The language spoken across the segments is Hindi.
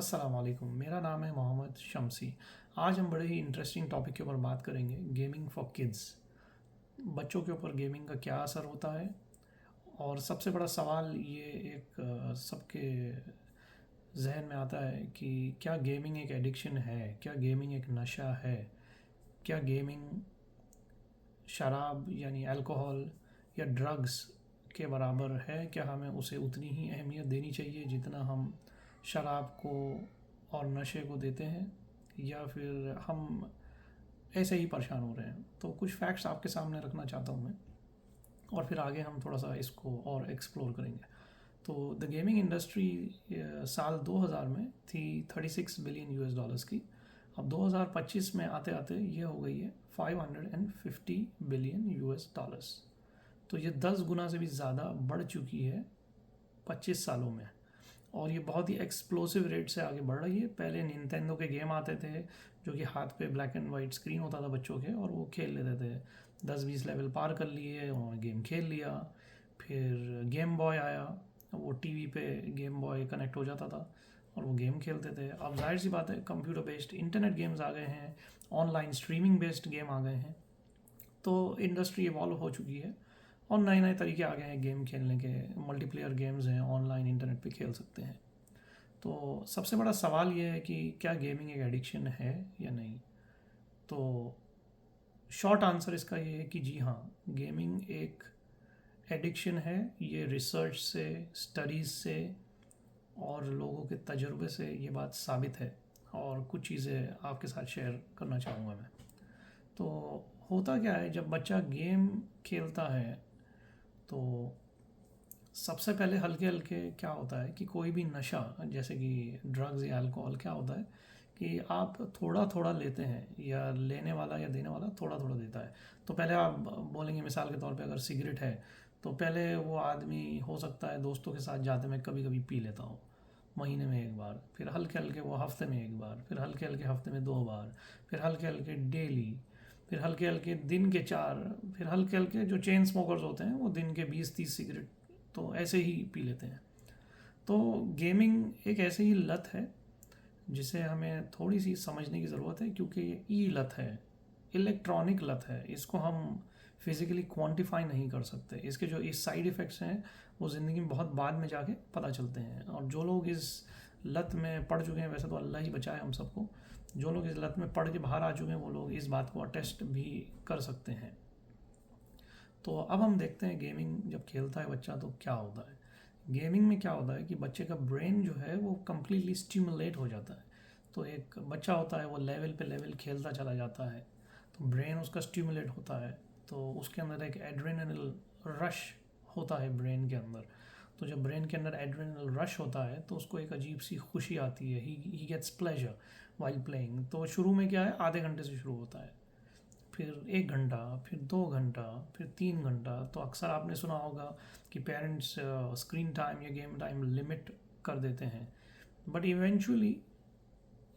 अस्सलाम वालेकुम। मेरा नाम है मोहम्मद शम्सी। आज हम बड़े ही इंटरेस्टिंग टॉपिक के ऊपर बात करेंगे, गेमिंग फॉर किड्स। बच्चों के ऊपर गेमिंग का क्या असर होता है। और सबसे बड़ा सवाल ये एक सबके जहन में आता है कि क्या गेमिंग एक एडिक्शन है, क्या गेमिंग एक नशा है, क्या गेमिंग शराब यानी अल्कोहल या ड्रग्स के बराबर है, क्या हमें उसे उतनी ही अहमियत देनी चाहिए जितना हम शराब को और नशे को देते हैं, या फिर हम ऐसे ही परेशान हो रहे हैं। तो कुछ फैक्ट्स आपके सामने रखना चाहता हूँ मैं, और फिर आगे हम थोड़ा सा इसको और एक्सप्लोर करेंगे। तो द गेमिंग इंडस्ट्री साल 2000 में थी 36 बिलियन यूएस डॉलर्स की। अब 2025 में आते आते ये हो गई है 550 बिलियन यूएस डॉलर्स। तो ये 10 गुना से भी ज़्यादा बढ़ चुकी है 25 सालों में। और ये बहुत ही एक्सप्लोसिव रेट से आगे बढ़ रही है। पहले निंटेंडो के गेम आते थे जो कि हाथ पे ब्लैक एंड वाइट स्क्रीन होता था बच्चों के, और वो खेल लेते थे। 10-20 लेवल पार कर लिए, उन्होंने गेम खेल लिया। फिर गेम बॉय आया, वो टीवी पे गेम बॉय कनेक्ट हो जाता था और वो गेम खेलते थे। अब जाहिर सी बात है, कंप्यूटर बेस्ड इंटरनेट गेम्स आ गए हैं, ऑनलाइन स्ट्रीमिंग बेस्ड गेम आ गए हैं। तो इंडस्ट्री इवॉल्व हो चुकी है और नए नए तरीके आ गए हैं गेम खेलने के। मल्टीप्लेयर गेम्स हैं, ऑनलाइन इंटरनेट पे खेल सकते हैं। तो सबसे बड़ा सवाल ये है कि क्या गेमिंग एक एडिक्शन है या नहीं। तो शॉर्ट आंसर इसका ये है कि जी हाँ, गेमिंग एक एडिक्शन है। ये रिसर्च से, स्टडीज़ से और लोगों के तजुर्बे से ये बात साबित है। और कुछ चीज़ें आपके साथ शेयर करना चाहूँगा मैं। तो होता क्या है, जब बच्चा गेम खेलता है तो सबसे पहले हल्के हल्के क्या होता है कि कोई भी नशा जैसे कि ड्रग्स या अल्कोहल क्या होता है कि आप थोड़ा थोड़ा लेते हैं, या लेने वाला या देने वाला थोड़ा थोड़ा देता है। तो पहले आप बोलेंगे, मिसाल के तौर पे अगर सिगरेट है तो पहले वो आदमी हो सकता है दोस्तों के साथ जाते में कभी कभी पी लेता हो, महीने में एक बार। फिर हल्के हल्के वो हफ्ते में एक बार, फिर हल्के हल्के हफ्ते में 2 बार, फिर हल्के हल्के डेली, फिर हल्के हल्के दिन के 4, फिर हल्के हल्के जो चेन स्मोकर्स होते हैं वो दिन के 20-30 सिगरेट तो ऐसे ही पी लेते हैं। तो गेमिंग एक ऐसी ही लत है जिसे हमें थोड़ी सी समझने की ज़रूरत है, क्योंकि ये ई लत है, इलेक्ट्रॉनिक लत है। इसको हम फिज़िकली क्वांटिफाई नहीं कर सकते। इसके जो इस साइड इफ़ेक्ट्स हैं वो ज़िंदगी में बहुत बाद में जाके पता चलते हैं। और जो लोग इस लत में पड़ चुके हैं, वैसे तो अल्लाह ही बचाए हम सबको, जो लोग इस लत में पड़ के बाहर आ चुके हैं वो लोग इस बात को अटेस्ट भी कर सकते हैं। तो अब हम देखते हैं गेमिंग जब खेलता है बच्चा तो क्या होता है। गेमिंग में क्या होता है कि बच्चे का ब्रेन जो है वो कम्प्लीटली स्टिमुलेट हो जाता है। तो एक बच्चा होता है वो लेवल पे लेवल खेलता चला जाता है, तो ब्रेन उसका स्टिमुलेट होता है। तो उसके अंदर एक एड्रेनल रश होता है ब्रेन के अंदर। तो जब ब्रेन के अंदर एड्रेनल रश होता है तो उसको एक अजीब सी खुशी आती है, he gets pleasure while playing. तो शुरू में क्या है, आधे घंटे से शुरू होता है, फिर 1 घंटा, फिर 2 घंटा, फिर 3 घंटा। तो अक्सर आपने सुना होगा कि पेरेंट्स स्क्रीन टाइम या गेम टाइम लिमिट कर देते हैं। बट इवेंचुअली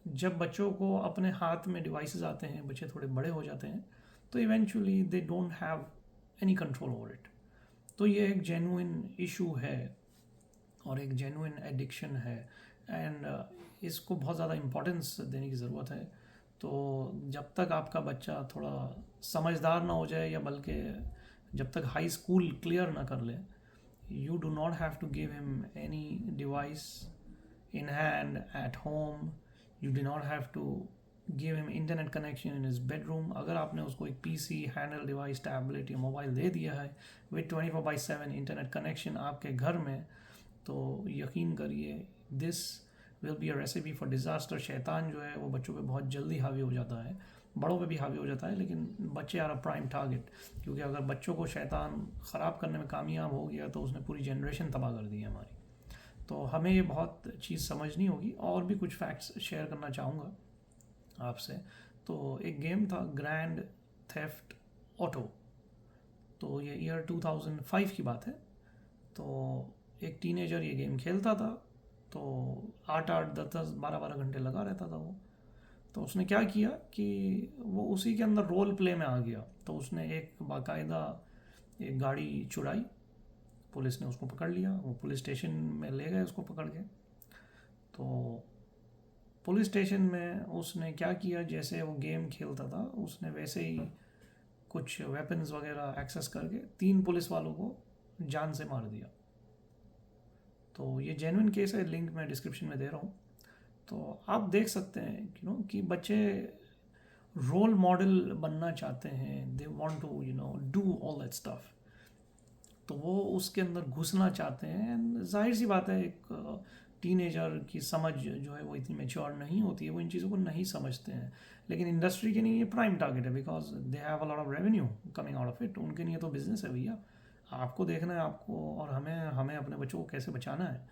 जब बच्चों को अपने हाथ में डिवाइसेस आते हैं, बच्चे थोड़े बड़े हो जाते हैं, तो eventually they don't have any control over it. तो ये एक जेन्युइन इशू है और एक जेन्युइन एडिक्शन है। एंड इसको बहुत ज़्यादा इम्पोर्टेंस देने की ज़रूरत है। तो जब तक आपका बच्चा थोड़ा समझदार ना हो जाए, या बल्कि जब तक हाई स्कूल क्लियर ना कर ले, you do not have to give him any device in hand at home. You do not have to give him internet connection in his bedroom. अगर आपने उसको एक पीसी, हैंडल डिवाइस, टैबलेट या मोबाइल दे दिया है विद 24/7 इंटरनेट कनेक्शन आपके घर में, तो यकीन करिए this will be a recipe for disaster. शैतान जो है वो बच्चों पे बहुत जल्दी हावी हो जाता है, बड़ों पे भी हावी हो जाता है, लेकिन बच्चे आर अ प्राइम टारगेट। क्योंकि अगर बच्चों को शैतान ख़राब करने में कामयाब हो गया तो उसने पूरी जनरेशन तबाह कर दी है हमारी। तो हमें ये बहुत चीज़ समझनी होगी। और भी कुछ फैक्ट्स शेयर करना चाहूँगा आपसे। तो एक गेम था ग्रैंड थेफ्ट ऑटो। तो ये ईयर 2005 की बात है। तो एक टीनेजर ये गेम खेलता था, तो 8-8, 10-10, 12-12 घंटे लगा रहता था वो। तो उसने क्या किया कि वो उसी के अंदर रोल प्ले में आ गया। तो उसने एक बाकायदा एक गाड़ी चुराई, पुलिस ने उसको पकड़ लिया, वो पुलिस स्टेशन में ले गए उसको पकड़ के। तो पुलिस स्टेशन में उसने क्या किया, जैसे वो गेम खेलता था उसने वैसे ही कुछ वेपन्स वगैरह एक्सेस करके 3 पुलिस वालों को जान से मार दिया। तो ये जेन्युइन केस है, लिंक मैं डिस्क्रिप्शन में दे रहा हूँ। तो आप देख सकते हैं कि बच्चे रोल मॉडल बनना चाहते हैं, they want to do all that stuff. तो वो उसके अंदर घुसना चाहते हैं। And जाहिर सी बात है, एक टीनेजर की समझ जो है वो इतनी मेच्योर नहीं होती है, वो इन चीज़ों को नहीं समझते हैं। लेकिन इंडस्ट्री के लिए ये प्राइम टारगेट है, because they have a lot of revenue coming out of it. उनके लिए तो बिजनेस है भैया। आपको देखना है, आपको और हमें हमें अपने बच्चों को कैसे बचाना है।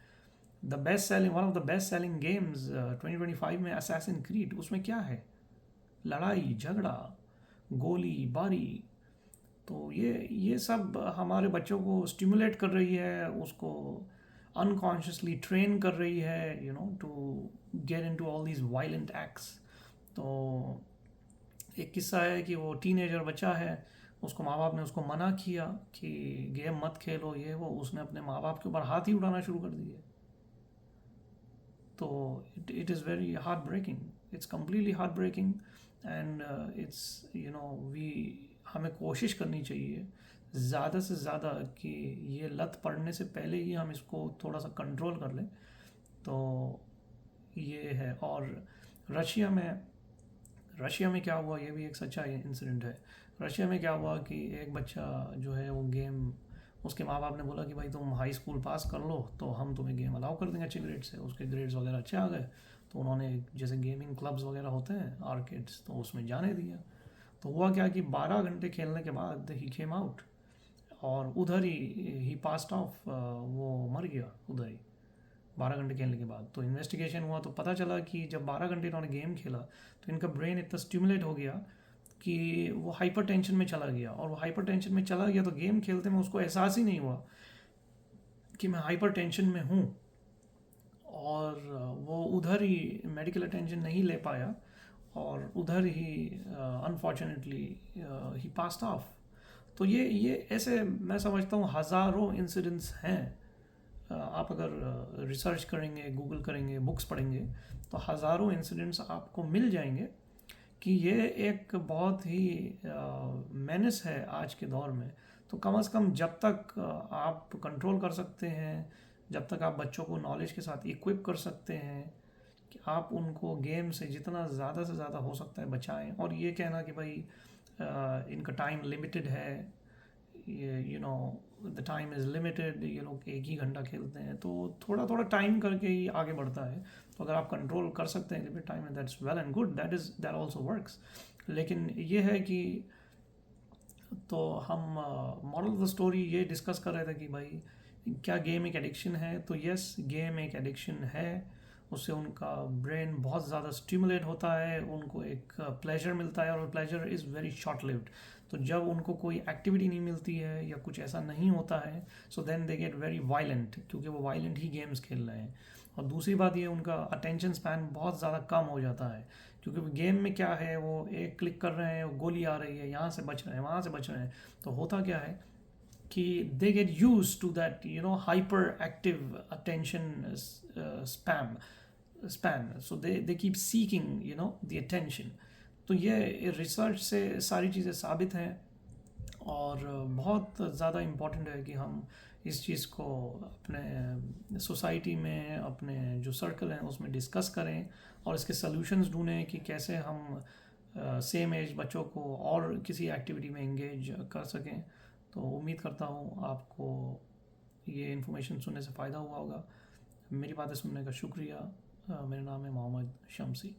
The best selling one of the best selling games 2025 में असैसिन क्रीड, उसमें क्या है? लड़ाई झगड़ा, गोली बारी। तो ये सब हमारे बच्चों को स्टिमुलेट कर रही है, उसको अनकॉन्शियसली ट्रेन कर रही है to get into all these violent acts. तो एक किस्सा है कि वो टीनेजर बच्चा है, उसको माँ बाप ने उसको मना किया कि गेम मत खेलो ये वो, उसने अपने माँ बाप के ऊपर हाथ ही उठाना शुरू कर दिए। तो it is very heart breaking, it's completely heart breaking. And it's we हमें कोशिश करनी चाहिए ज़्यादा से ज़्यादा कि ये लत पड़ने से पहले ही हम इसको थोड़ा सा कंट्रोल कर लें। तो ये है। और रशिया में रशिया में क्या हुआ, ये भी एक सच्चा इंसिडेंट है। रशिया में क्या हुआ कि एक बच्चा जो है वो गेम, उसके माँ बाप ने बोला कि भाई तुम हाई स्कूल पास कर लो तो हम तुम्हें गेम अलाउ कर देंगे अच्छे ग्रेड से। उसके ग्रेड्स वगैरह अच्छे आ गए, तो उन्होंने जैसे गेमिंग क्लब्स वगैरह होते हैं आर्केड्स, तो उसमें जाने दिया। तो हुआ क्या कि 12 घंटे खेलने के बाद ही केम आउट, और उधर ही पास्ट ऑफ, वो मर गया उधर ही 12 घंटे खेलने के बाद। तो इन्वेस्टिगेशन हुआ तो पता चला कि जब 12 घंटे इन्होंने गेम खेला तो इनका ब्रेन इतना स्टिमुलेट हो गया कि वो हाइपर टेंशन में चला गया। और वो हाइपर टेंशन में चला गया तो गेम खेलते में उसको एहसास ही नहीं हुआ कि मैं हाइपर टेंशन में हूँ। और वो उधर ही मेडिकल अटेंशन नहीं ले पाया, और उधर ही अनफॉर्चुनेटली ही पास्ट ऑफ। तो ये ऐसे मैं समझता हूँ हज़ारों इंसिडेंट्स हैं। आप अगर रिसर्च करेंगे, गूगल करेंगे, बुक्स पढ़ेंगे, तो हज़ारों इंसिडेंट्स आपको मिल जाएंगे कि ये एक बहुत ही मेनेस है आज के दौर में। तो कम से कम जब तक आप कंट्रोल कर सकते हैं, जब तक आप बच्चों को नॉलेज के साथ इक्विप कर सकते हैं कि आप उनको गेम से जितना ज़्यादा से ज़्यादा हो सकता है बचाएं। और ये कहना कि भाई इनका टाइम लिमिटेड है, ये द टाइम इज़ लिमिटेड, ये लोग 1 ही घंटा खेलते हैं, तो थोड़ा थोड़ा टाइम करके ही आगे बढ़ता है। तो अगर आप कंट्रोल कर सकते हैं लिमिट टाइम में, that's well and good, that also works. लेकिन ये है कि तो हम मॉरल ऑफ द स्टोरी ये डिस्कस कर रहे थे कि भाई क्या गेम एक एडिक्शन है? तो यस, गेम एक एडिक्शन है। उससे उनका ब्रेन बहुत ज़्यादा स्टिमुलेट होता है, उनको एक प्लेजर मिलता है, और pleasure is very short lived. तो जब उनको कोई एक्टिविटी नहीं मिलती है या कुछ ऐसा नहीं होता है, so then they get very violent, क्योंकि वो वायलेंट ही गेम्स खेल रहे हैं। और दूसरी बात ये, उनका अटेंशन स्पैन बहुत ज़्यादा कम हो जाता है, क्योंकि गेम में क्या है, वो एक क्लिक कर रहे हैं, वो गोली आ रही है, यहाँ से बच रहे हैं, वहाँ से बच रहे हैं। तो होता क्या है कि they get use to that hyper active attention span, so they keep seeking the attention. तो ये रिसर्च से सारी चीज़ें साबित हैं, और बहुत ज़्यादा इम्पॉर्टेंट है कि हम इस चीज़ को अपने सोसाइटी में, अपने जो सर्कल हैं उसमें डिस्कस करें, और इसके सॉल्यूशंस ढूंढें कि कैसे हम सेम एज बच्चों को और किसी एक्टिविटी में इंगेज कर सकें। तो उम्मीद करता हूँ आपको ये इन्फॉर्मेशन सुनने से फ़ायदा हुआ होगा। मेरी बातें सुनने का शुक्रिया। मेरा नाम है मोहम्मद शम्सी।